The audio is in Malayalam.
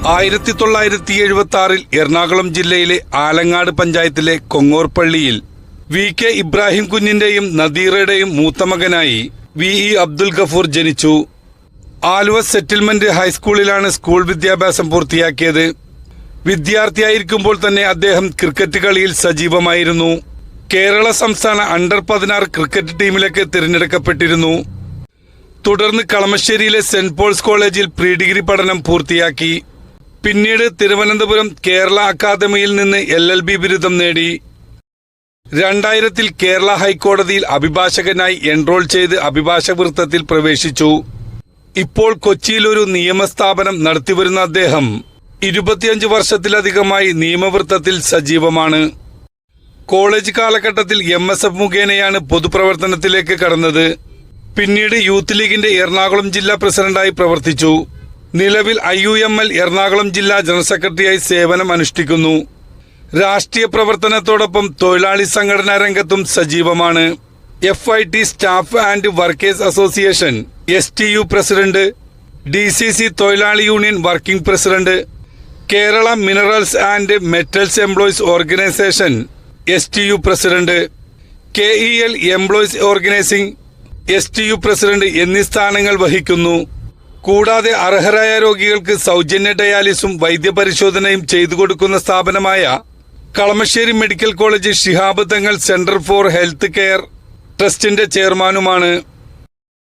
1976 എറണാകുളം ജില്ലയിലെ ആലങ്ങാട് പഞ്ചായത്തിലെ കൊങ്ങോർപ്പള്ളിയിൽ വി.കെ. ഇബ്രാഹിം കുഞ്ഞിന്റെയും നദീറയുടെയും മൂത്തമകനായി വി.ഇ. അബ്ദുൽ ഗഫൂർ ജനിച്ചു. ആലുവ സെറ്റിൽമെന്റ് ഹൈസ്കൂളിലാണ് സ്കൂൾ വിദ്യാഭ്യാസം പൂർത്തിയാക്കിയത്. വിദ്യാർത്ഥിയായിരിക്കുമ്പോൾ തന്നെ അദ്ദേഹം ക്രിക്കറ്റ് കളിയിൽ സജീവമായിരുന്നു. കേരള സംസ്ഥാന അണ്ടർ-16 ക്രിക്കറ്റ് ടീമിലേക്ക് തിരഞ്ഞെടുക്കപ്പെട്ടിരുന്നു. തുടർന്ന് കളമശ്ശേരിയിലെ സെന്റ് പോൾസ് കോളേജിൽ പ്രീ ഡിഗ്രി പഠനം പൂർത്തിയാക്കി. പിന്നീട് തിരുവനന്തപുരം കേരള അക്കാദമിയിൽ നിന്ന് LLB ബിരുദം നേടി. 2000 കേരള ഹൈക്കോടതിയിൽ അഭിഭാഷകനായി എൻറോൾ ചെയ്ത് അഭിഭാഷക വൃത്തത്തിൽ പ്രവേശിച്ചു. ഇപ്പോൾ കൊച്ചിയിൽ ഒരു നിയമസ്ഥാപനം നടത്തിവരുന്ന അദ്ദേഹം 25 വർഷത്തിലധികമായി നിയമവൃത്തത്തിൽ സജീവമാണ്. കോളേജ് കാലഘട്ടത്തിൽ MSF മുഖേനയാണ് പൊതുപ്രവർത്തനത്തിലേക്ക് കടന്നത്. പിന്നീട് യൂത്ത് ലീഗിന്റെ എറണാകുളം ജില്ലാ പ്രസിഡന്റായി പ്രവർത്തിച്ചു. നിലവിൽ IUML എറണാകുളം ജില്ലാ ജനറൽ സെക്രട്ടറിയായി സേവനം അനുഷ്ഠിക്കുന്നു. രാഷ്ട്രീയ പ്രവർത്തനത്തോടൊപ്പം തൊഴിലാളി സംഘടനാ രംഗത്തും സജീവമാണ്. FIT staff and workers association STU president, DCC തൊഴിലാളി union working president, Kerala minerals and metals employees organisation STU president, KEL employees organising STU president എന്നീ സ്ഥാനങ്ങൾ വഹിക്കുന്നു. കൂടാതെ അർഹരായ രോഗികൾക്ക് സൗജന്യ ഡയാലിസും വൈദ്യപരിശോധനയും ചെയ്തു കൊടുക്കുന്ന സ്ഥാപനമായ Kalamassery medical college Shihab Thangal centre for health care ട്രസ്റ്റിന്റെ ചെയർമാനുമാണ്.